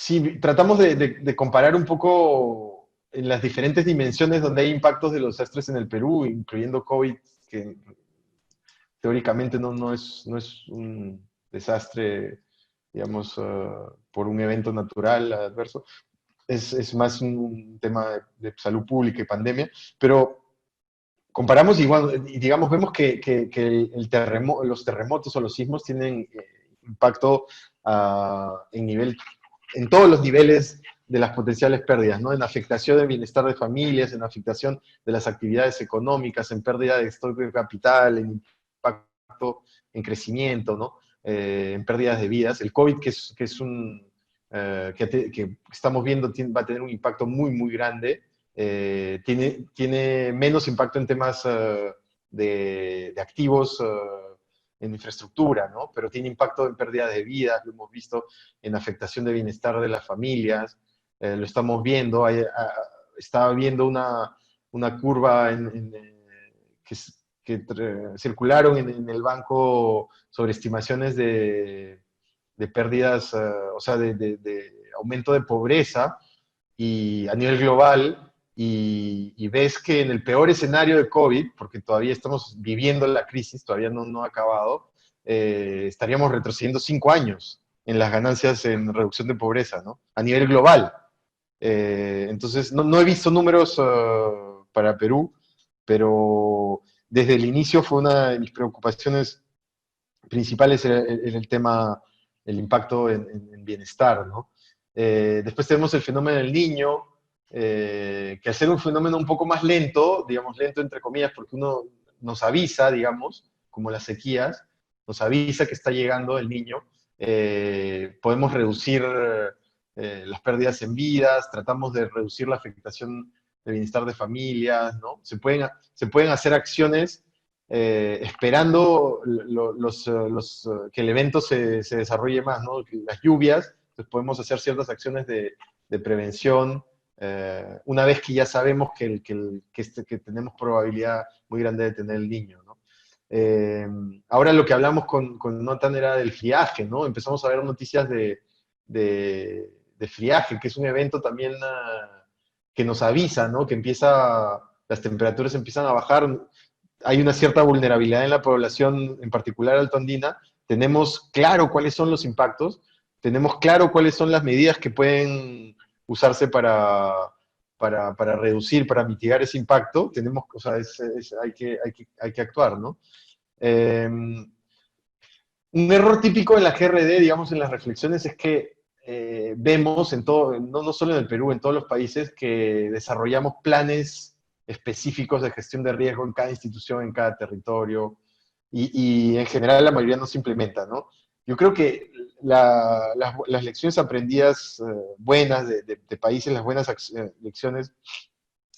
sí, tratamos de comparar un poco en las diferentes dimensiones donde hay impactos de los desastres en el Perú, incluyendo COVID, que teóricamente no es un desastre, digamos, por un evento natural adverso, es más un tema de salud pública y pandemia, pero comparamos y, bueno, y digamos, vemos que los terremotos o los sismos tienen impacto en todos los niveles de las potenciales pérdidas, ¿no? En afectación del bienestar de familias, en afectación de las actividades económicas, en pérdida de stock de capital, en impacto en crecimiento, ¿no? En pérdidas de vidas. El COVID, que estamos viendo, va a tener un impacto muy, muy grande. Tiene menos impacto en temas de activos en infraestructura, ¿no? Pero tiene impacto en pérdida de vidas, lo hemos visto en afectación de bienestar de las familias, lo estamos viendo, estaba viendo una curva que circularon en el banco sobre estimaciones de pérdidas, o sea, de aumento de pobreza y a nivel global, y ves que en el peor escenario de COVID, porque todavía estamos viviendo la crisis, todavía no ha acabado, estaríamos retrocediendo 5 años en las ganancias en reducción de pobreza, ¿no? A nivel global. Entonces, no he visto números para Perú, pero desde el inicio fue una de mis preocupaciones principales era el tema, el impacto en bienestar, ¿no? Después tenemos el fenómeno del niño, que al ser un fenómeno un poco más lento, digamos lento entre comillas, porque uno nos avisa, digamos, como las sequías, nos avisa que está llegando el niño, podemos reducir las pérdidas en vidas, tratamos de reducir la afectación del bienestar de familias, ¿no? Se pueden hacer acciones esperando que el evento se desarrolle más, ¿no? Las lluvias, pues podemos hacer ciertas acciones de prevención una vez que ya sabemos que tenemos probabilidad muy grande de tener el niño, ¿no? Ahora lo que hablamos con Notan era del friaje, ¿no? Empezamos a ver noticias de friaje, que es un evento también que nos avisa, ¿no? Las temperaturas empiezan a bajar, hay una cierta vulnerabilidad en la población, en particular altoandina, tenemos claro cuáles son los impactos, tenemos claro cuáles son las medidas que pueden usarse para reducir, para mitigar ese impacto, o sea, hay que actuar, ¿no? Un error típico en la GRD, digamos, en las reflexiones es que vemos en todo, no solo en el Perú, en todos los países, que desarrollamos planes específicos de gestión de riesgo en cada institución, en cada territorio, y en general la mayoría no se implementa, ¿no? Yo creo que las lecciones aprendidas buenas de países, las buenas lecciones,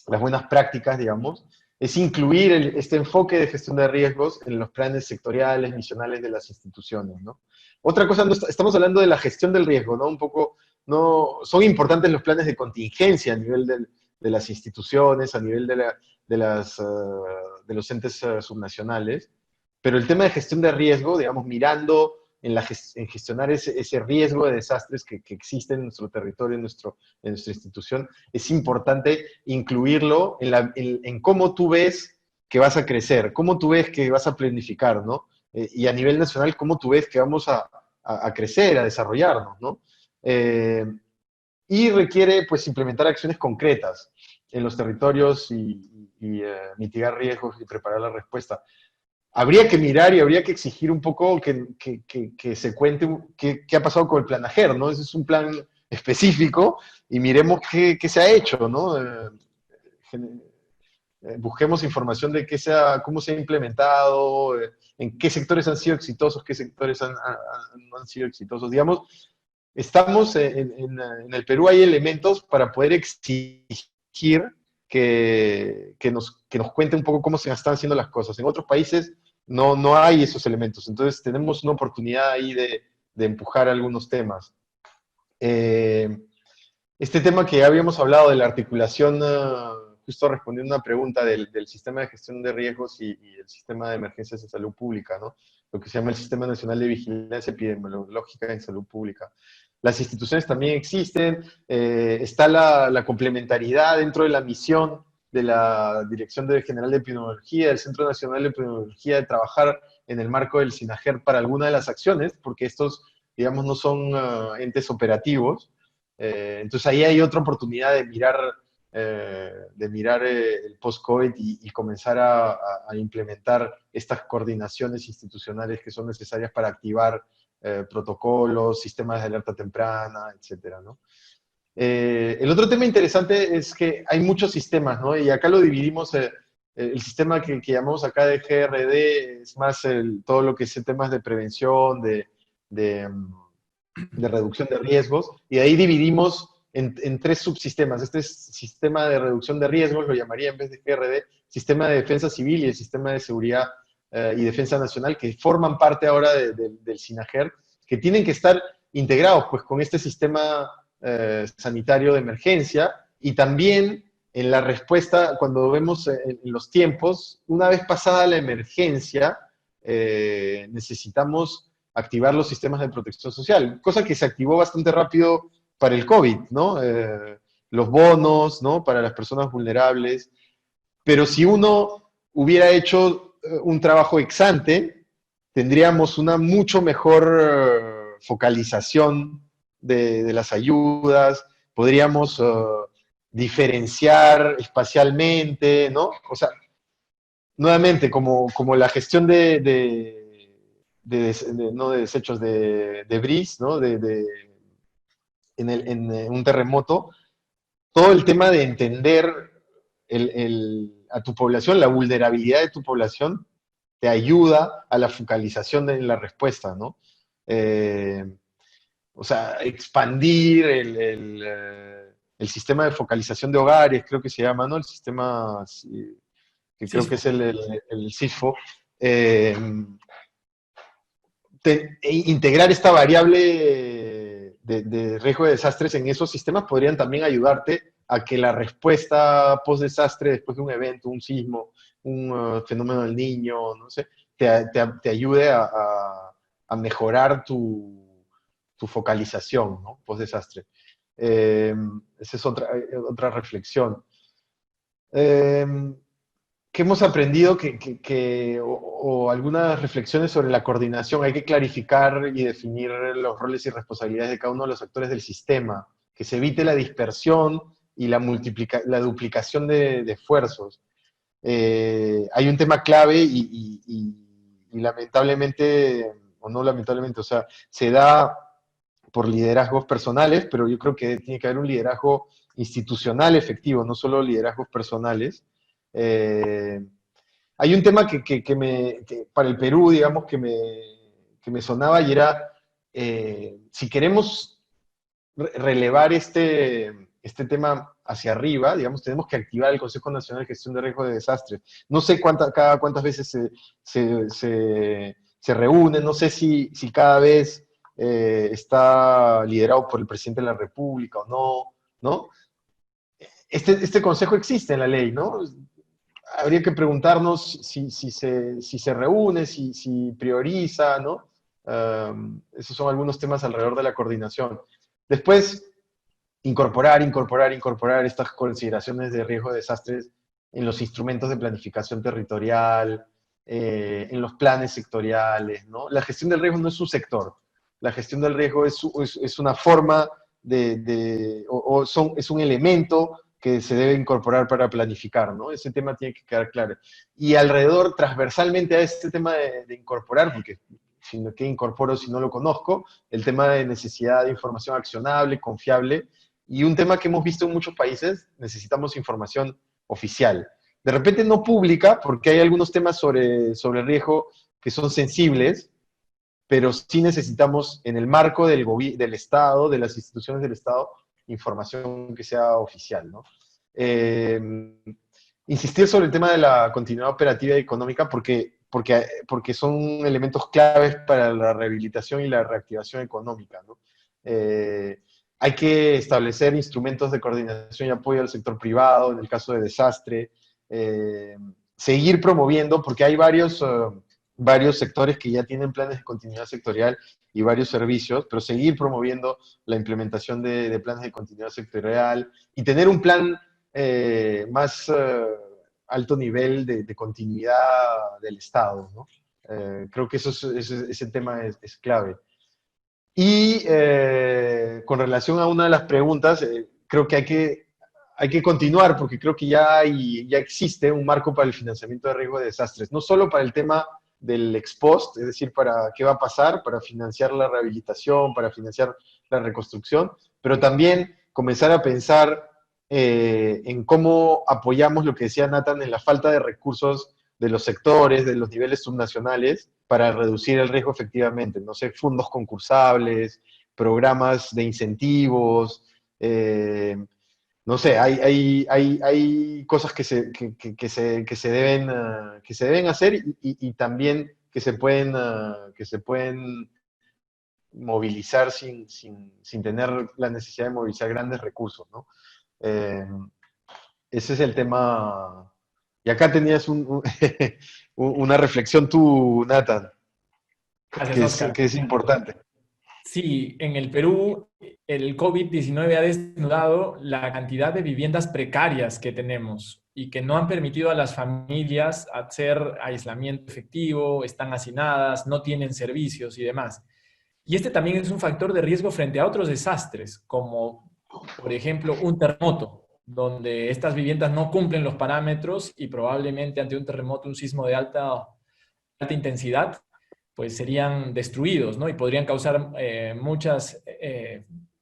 las buenas prácticas, digamos, es incluir este enfoque de gestión de riesgos en los planes sectoriales, misionales de las instituciones, ¿no? Otra cosa, estamos hablando de la gestión del riesgo, ¿no? Un poco, no, son importantes los planes de contingencia a nivel de las instituciones, a nivel de los entes subnacionales, pero el tema de gestión de riesgo, digamos, mirando en gestionar ese riesgo de desastres que existe en nuestro territorio, en nuestra institución, es importante incluirlo en cómo tú ves que vas a crecer, cómo tú ves que vas a planificar, ¿no? Y a nivel nacional, cómo tú ves que vamos a crecer, a desarrollarnos, ¿no? Y requiere, pues, implementar acciones concretas en los territorios y mitigar riesgos y preparar la respuesta. Habría que mirar y habría que exigir un poco que se cuente qué ha pasado con el plan AGER, ¿no? Ese es un plan específico y miremos qué se ha hecho, ¿no? Busquemos información de cómo se ha implementado, en qué sectores han sido exitosos, qué sectores no han sido exitosos. Digamos, estamos en el Perú, hay elementos para poder exigir que nos cuente un poco cómo se están haciendo las cosas. En otros países no hay esos elementos, entonces tenemos una oportunidad ahí de empujar algunos temas. Este tema que ya habíamos hablado de la articulación, justo respondiendo a una pregunta del sistema de gestión de riesgos y el sistema de emergencias de salud pública, ¿no? Lo que se llama el Sistema Nacional de Vigilancia Epidemiológica en Salud Pública. las instituciones también existen, está la complementariedad dentro de la misión de la Dirección General de Epidemiología, del Centro Nacional de Epidemiología, de trabajar en el marco del SINAGER para alguna de las acciones, porque estos, digamos, no son entes operativos. Entonces ahí hay otra oportunidad de mirar el post-COVID y comenzar a implementar estas coordinaciones institucionales que son necesarias para activar protocolos, sistemas de alerta temprana, etcétera, ¿no? El otro tema interesante es que hay muchos sistemas, ¿no? Y acá lo dividimos, el sistema que llamamos acá de GRD es más todo lo que es temas de prevención, de, de reducción de riesgos, y de ahí dividimos en tres subsistemas. Este es sistema de reducción de riesgos, lo llamaría en vez de GRD, sistema de defensa civil y el sistema de seguridad y defensa nacional, que forman parte ahora del SINAGER, que tienen que estar integrados pues, con este sistema sanitario de emergencia y también en la respuesta, cuando vemos en los tiempos, una vez pasada la emergencia, necesitamos activar los sistemas de protección social, cosa que se activó bastante rápido para el COVID, ¿no? Los bonos, ¿no? Para las personas vulnerables. Pero si uno hubiera hecho un trabajo ex ante, tendríamos una mucho mejor focalización de las ayudas, podríamos diferenciar espacialmente, ¿no? O sea, nuevamente, como la gestión no de desechos, de debris, ¿no? En un terremoto, todo el tema de entender a tu población, la vulnerabilidad de tu población, te ayuda a la focalización de la respuesta, ¿no? O sea, expandir el sistema de focalización de hogares, creo que se llama, ¿no? El sistema, que creo que es el CISFO, integrar esta variable de riesgo de desastres en esos sistemas podrían también ayudarte a que la respuesta post-desastre, después de un evento, un sismo, un fenómeno del niño, no sé, te ayude a mejorar tu focalización, ¿no? Post-desastre. Esa es otra reflexión. ¿Qué hemos aprendido o algunas reflexiones sobre la coordinación? Hay que clarificar y definir los roles y responsabilidades de cada uno de los actores del sistema, que se evite la dispersión y la duplicación de esfuerzos. Hay un tema clave y lamentablemente, o no lamentablemente, o sea, se da por liderazgos personales, pero yo creo que tiene que haber un liderazgo institucional efectivo, no solo liderazgos personales. Hay un tema que para el Perú, digamos, que me sonaba y era, si queremos relevar este tema hacia arriba, digamos, tenemos que activar el Consejo Nacional de Gestión de Riesgo de Desastres. No sé cada cuántas veces se reúne, no sé si cada vez está liderado por el presidente de la República o no, ¿no? Este consejo existe en la ley, ¿no? Habría que preguntarnos si se reúne, si prioriza, ¿no? Esos son algunos temas alrededor de la coordinación. Después, incorporar estas consideraciones de riesgo de desastres en los instrumentos de planificación territorial, en los planes sectoriales, ¿no? La gestión del riesgo no es un sector. La gestión del riesgo es una forma es un elemento que se debe incorporar para planificar, ¿no? Ese tema tiene que quedar claro. Y alrededor, transversalmente a este tema de incorporar, porque ¿qué incorporo si no lo conozco? El tema de necesidad de información accionable, confiable, y un tema que hemos visto en muchos países, necesitamos información oficial. De repente no pública, porque hay algunos temas sobre riesgo que son sensibles, pero sí necesitamos, en el marco del Estado, de las instituciones del Estado, información que sea oficial, ¿no? Insistir sobre el tema de la continuidad operativa y económica porque son elementos claves para la rehabilitación y la reactivación económica, ¿no? Hay que establecer instrumentos de coordinación y apoyo al sector privado en el caso de desastre, seguir promoviendo, porque hay varios varios sectores que ya tienen planes de continuidad sectorial y varios servicios, pero seguir promoviendo la implementación de planes de continuidad sectorial y tener un plan más alto nivel de continuidad del Estado, ¿no? Creo que ese tema es clave. Y con relación a una de las preguntas, creo que hay que continuar porque creo que ya existe un marco para el financiamiento de riesgo de desastres, no solo para el tema del ex post, es decir, para qué va a pasar, para financiar la rehabilitación, para financiar la reconstrucción, pero también comenzar a pensar en cómo apoyamos lo que decía Nathan en la falta de recursos de los sectores, de los niveles subnacionales, para reducir el riesgo efectivamente. No sé, fondos concursables, programas de incentivos, no sé, hay cosas que se deben hacer y también que se pueden movilizar sin tener la necesidad de movilizar grandes recursos, ¿no? Eh, Ese es el tema. Y acá tenías una reflexión tú, Nathan, Gracias, Oscar. que es importante. Sí, en el Perú el COVID-19 ha desnudado la cantidad de viviendas precarias que tenemos y que no han permitido a las familias hacer aislamiento efectivo, están hacinadas, no tienen servicios y demás. Y este también es un factor de riesgo frente a otros desastres, como por ejemplo un terremoto, donde estas viviendas no cumplen los parámetros y probablemente ante un terremoto, un sismo de alta intensidad, pues serían destruidos, ¿no? Y podrían causar muchas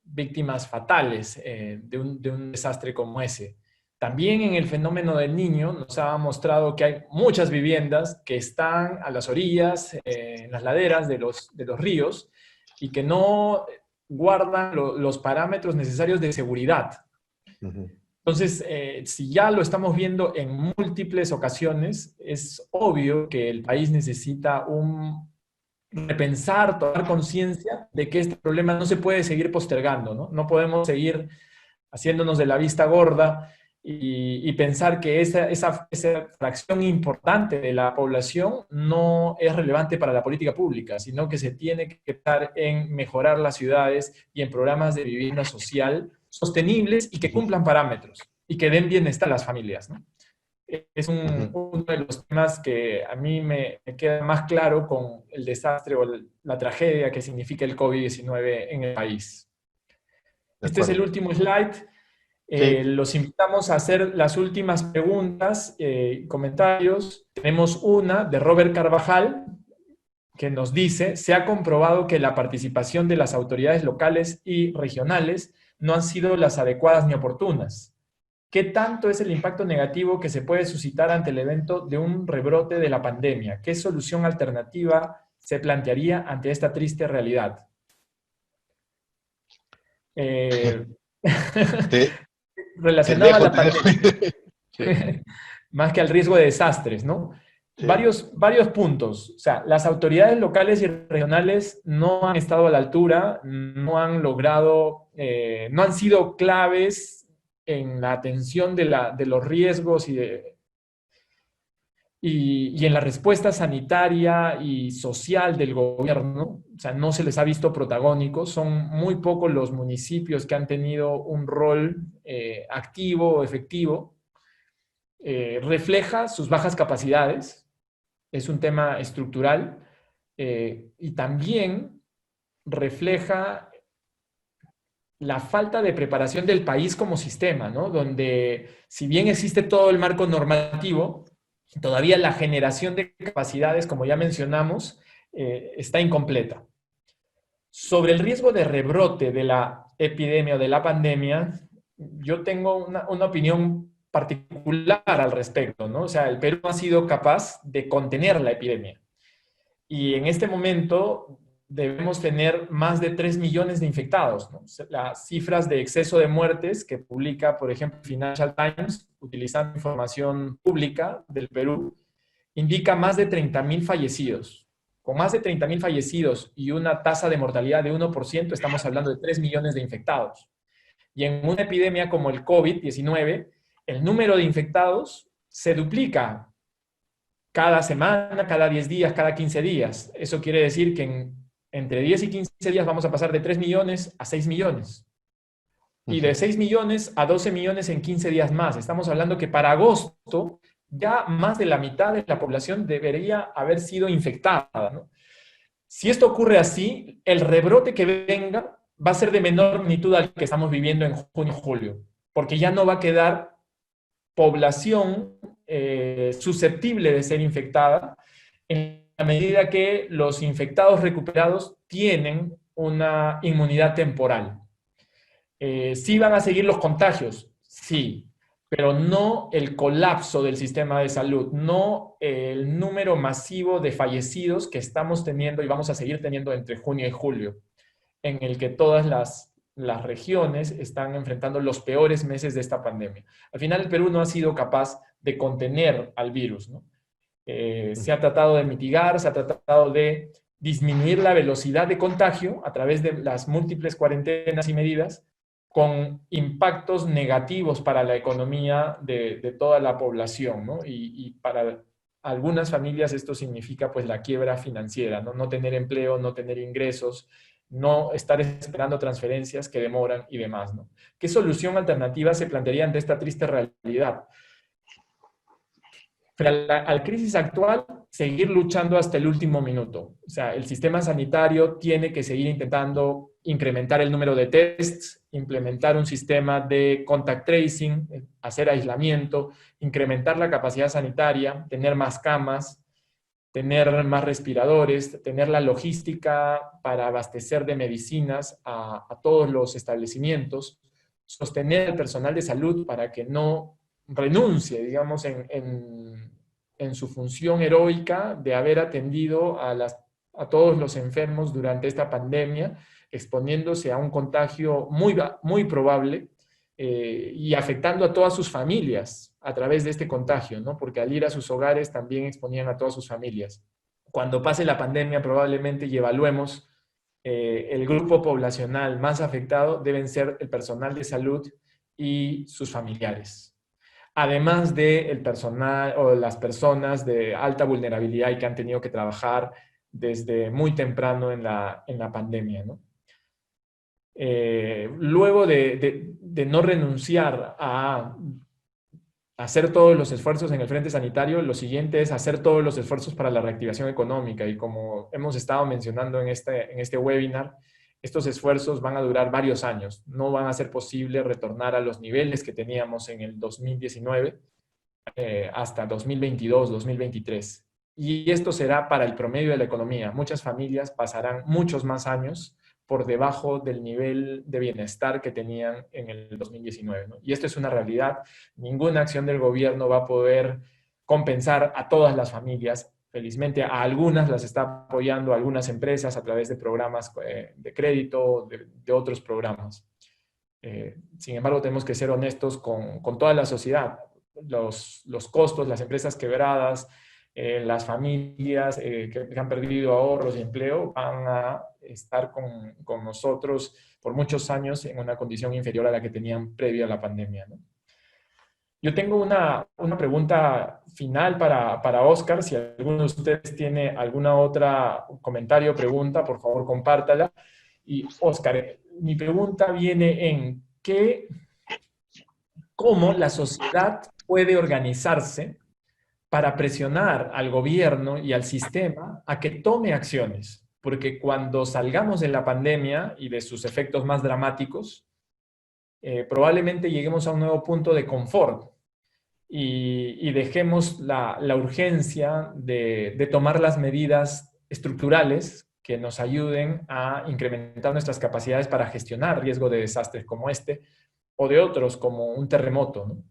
víctimas fatales de un desastre como ese. También en el fenómeno del Niño nos ha mostrado que hay muchas viviendas que están a las orillas, en las laderas de los ríos, y que no guardan los parámetros necesarios de seguridad. Ujú. Entonces, si ya lo estamos viendo en múltiples ocasiones, es obvio que el país necesita repensar, tomar conciencia de que este problema no se puede seguir postergando, ¿no? No podemos seguir haciéndonos de la vista gorda y pensar que esa fracción importante de la población no es relevante para la política pública, sino que se tiene que estar en mejorar las ciudades y en programas de vivienda social sostenibles y que Ujú. cumplan parámetros y que den bienestar a las familias, ¿no? Es Ujú. uno de los temas que a mí me queda más claro con el desastre o la tragedia que significa el COVID-19 en el país. De Este es el acuerdo. último slide. Sí. Los invitamos a hacer las últimas preguntas y comentarios. Tenemos una de Robert Carvajal, que nos dice: se ha comprobado que la participación de las autoridades locales y regionales no han sido las adecuadas ni oportunas. ¿Qué tanto es el impacto negativo que se puede suscitar ante el evento de un rebrote de la pandemia? ¿Qué solución alternativa se plantearía ante esta triste realidad? Eh, Te, te relacionado a dejo, la te dejo. pandemia, Sí, más que al riesgo de desastres, ¿no? sí. Varios puntos. O sea, las autoridades locales y regionales no han estado a la altura, no han logrado, no han sido claves en la atención de los riesgos y en la respuesta sanitaria y social del gobierno. O sea, no se les ha visto protagónicos. Son muy pocos los municipios que han tenido un rol activo o efectivo. Refleja sus bajas capacidades, es un tema estructural, y también refleja la falta de preparación del país como sistema, ¿no? Donde, si bien existe todo el marco normativo, todavía la generación de capacidades, como ya mencionamos, está incompleta. Sobre el riesgo de rebrote de la epidemia o de la pandemia, yo tengo una opinión particular al respecto, ¿no? O sea, el Perú no ha sido capaz de contener la epidemia. Y en este momento debemos tener más de 3 millones de infectados, ¿no? Las cifras de exceso de muertes que publica, por ejemplo, Financial Times, utilizando información pública del Perú, indica más de 30.000 fallecidos. Con más de 30.000 fallecidos y una tasa de mortalidad de 1%, estamos hablando de 3 millones de infectados. Y en una epidemia como el COVID-19, el número de infectados se duplica cada semana, cada 10 días, cada 15 días. Eso quiere decir que entre 10 y 15 días vamos a pasar de 3 millones a 6 millones. Y de Ujú. 6 millones a 12 millones en 15 días más. Estamos hablando que para agosto ya más de la mitad de la población debería haber sido infectada, ¿no? Si esto ocurre así, el rebrote que venga va a ser de menor magnitud al que estamos viviendo en junio y julio, porque ya no va a quedar población susceptible de ser infectada en la medida que los infectados recuperados tienen una inmunidad temporal. ¿Sí van a seguir los contagios? Sí, pero no el colapso del sistema de salud, no el número masivo de fallecidos que estamos teniendo y vamos a seguir teniendo entre junio y julio, en el que todas las regiones están enfrentando los peores meses de esta pandemia. Al final, el Perú no ha sido capaz de contener al virus, ¿no? Se ha tratado de mitigar, se ha tratado de disminuir la velocidad de contagio a través de las múltiples cuarentenas y medidas, con impactos negativos para la economía de toda la población, ¿no? Y para algunas familias esto significa pues la quiebra financiera, ¿no? No tener empleo, no tener ingresos, no estar esperando transferencias que demoran y demás, ¿no? ¿Qué solución alternativa se plantearía ante esta triste realidad? Frente a la crisis actual, seguir luchando hasta el último minuto. O sea, el sistema sanitario tiene que seguir intentando incrementar el número de tests, implementar un sistema de contact tracing, hacer aislamiento, incrementar la capacidad sanitaria, tener más camas, tener más respiradores, tener la logística para abastecer de medicinas a todos los establecimientos, sostener al personal de salud para que no renuncie, digamos, en su función heroica de haber atendido a todos los enfermos durante esta pandemia, exponiéndose a un contagio muy probable y afectando a todas sus familias a través de este contagio, ¿no? Porque al ir a sus hogares también exponían a todas sus familias. Cuando pase la pandemia probablemente y evaluemos el grupo poblacional más afectado deben ser el personal de salud y sus familiares, además del personal o las personas de alta vulnerabilidad y que han tenido que trabajar desde muy temprano en la pandemia, ¿no? Luego de no renunciar a hacer todos los esfuerzos en el frente sanitario, lo siguiente es hacer todos los esfuerzos para la reactivación económica. Y como hemos estado mencionando en este webinar, estos esfuerzos van a durar varios años. No van a ser posible retornar a los niveles que teníamos en el 2019 hasta 2022, 2023. Y esto será para el promedio de la economía. Muchas familias pasarán muchos más años por debajo del nivel de bienestar que tenían en el 2019, ¿no? Y esto es una realidad. Ninguna acción del gobierno va a poder compensar a todas las familias. Felizmente a algunas las está apoyando algunas empresas a través de programas de crédito, de otros programas. Sin embargo, tenemos que ser honestos con toda la sociedad. Los costos, las empresas quebradas, las familias que han perdido ahorros y empleo van a estar con nosotros por muchos años en una condición inferior a la que tenían previo a la pandemia, ¿no? Yo tengo una pregunta final para Oscar. Si alguno de ustedes tiene alguna otra comentario o pregunta, por favor compártala. Y Oscar, mi pregunta viene en cómo la sociedad puede organizarse para presionar al gobierno y al sistema a que tome acciones. Porque cuando salgamos de la pandemia y de sus efectos más dramáticos, probablemente lleguemos a un nuevo punto de confort y dejemos la urgencia de tomar las medidas estructurales que nos ayuden a incrementar nuestras capacidades para gestionar riesgo de desastres como este o de otros como un terremoto, ¿no?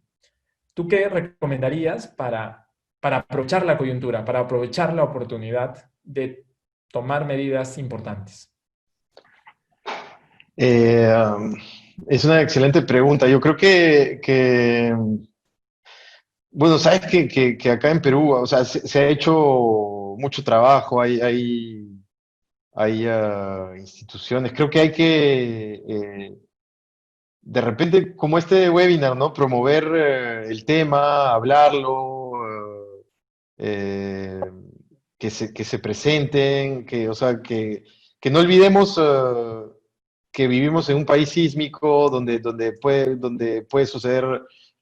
¿Tú qué recomendarías para aprovechar la coyuntura, para aprovechar la oportunidad de tomar medidas importantes? Um, es una excelente pregunta. Yo creo que bueno, sabes que acá en Perú, o sea, se ha hecho mucho trabajo, hay instituciones. Creo que hay que, de repente, como este webinar, ¿no? Promover el tema, hablarlo, eh, que se presenten, o sea, que no olvidemos que vivimos en un país sísmico donde puede suceder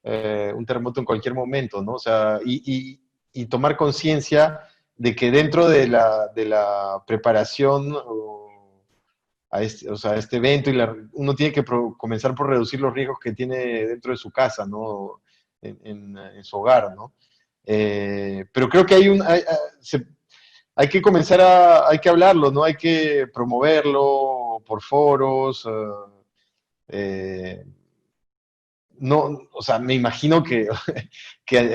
un terremoto en cualquier momento, ¿no? O sea, y tomar conciencia de que dentro de la preparación o sea, a este evento, uno tiene que comenzar por reducir los riesgos que tiene dentro de su casa, ¿no? En su hogar, ¿no? Pero creo que hay que comenzar hay que hablarlo, ¿no? Hay que promoverlo por foros. Eh, no, o sea, me imagino que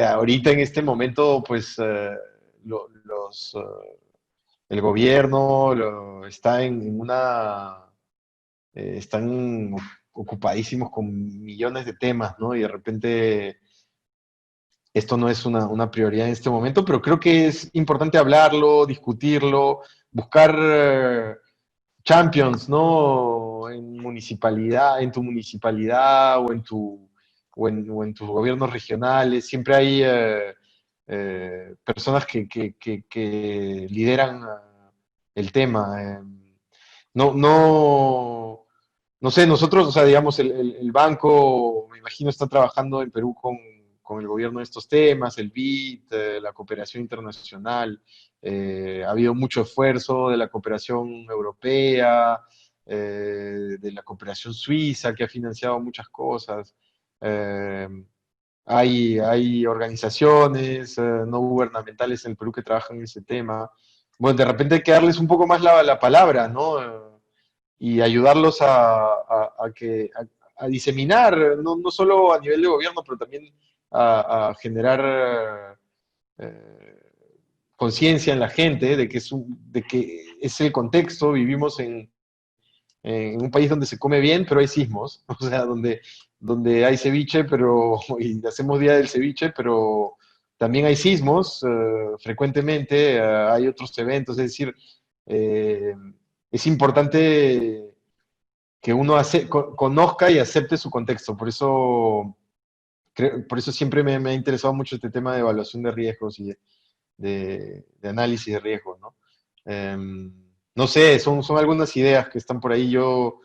ahorita en este momento, pues, el gobierno está en una están ocupadísimos con millones de temas, ¿no? Y de repente esto no es una prioridad en este momento, pero creo que es importante hablarlo, discutirlo, buscar champions, ¿no? En tu municipalidad o en tus gobiernos regionales, siempre hay personas que lideran el tema. No, no sé, nosotros, o sea, digamos, el banco, me imagino, está trabajando en Perú con el gobierno de estos temas, el BID, la cooperación internacional. Ha habido mucho esfuerzo de la cooperación europea, de la cooperación suiza, que ha financiado muchas cosas. Eh, hay organizaciones no gubernamentales en el Perú que trabajan en ese tema. Bueno, de repente hay que darles un poco más la palabra, ¿no? Y ayudarlos a diseminar, no solo a nivel de gobierno, pero también a generar conciencia en la gente de que es el contexto. Vivimos en un país donde se come bien, pero hay sismos, o sea, donde hay ceviche, y hacemos día del ceviche, pero también hay sismos frecuentemente, hay otros eventos, es decir, eh, es importante que uno conozca y acepte su contexto. Por eso siempre me ha interesado mucho este tema de evaluación de riesgos y de análisis de riesgos, ¿no? No sé, son algunas ideas que están por ahí. Yo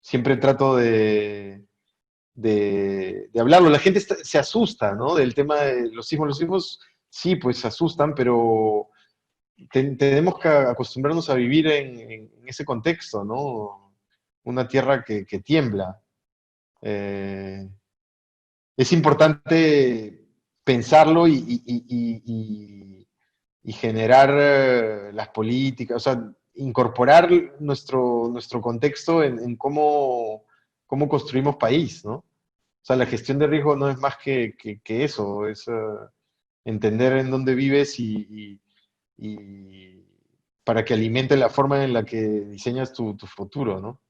siempre trato de hablarlo. La gente se asusta, ¿no? Del tema de los sismos. Los sismos sí, pues se asustan, pero tenemos que acostumbrarnos a vivir en ese contexto, ¿no? Una tierra que tiembla. Eh, es importante pensarlo y generar las políticas, o sea, incorporar nuestro contexto en cómo construimos país, ¿no? O sea, la gestión de riesgo no es más que eso, es entender en dónde vives y para que alimente la forma en la que diseñas tu futuro, ¿no?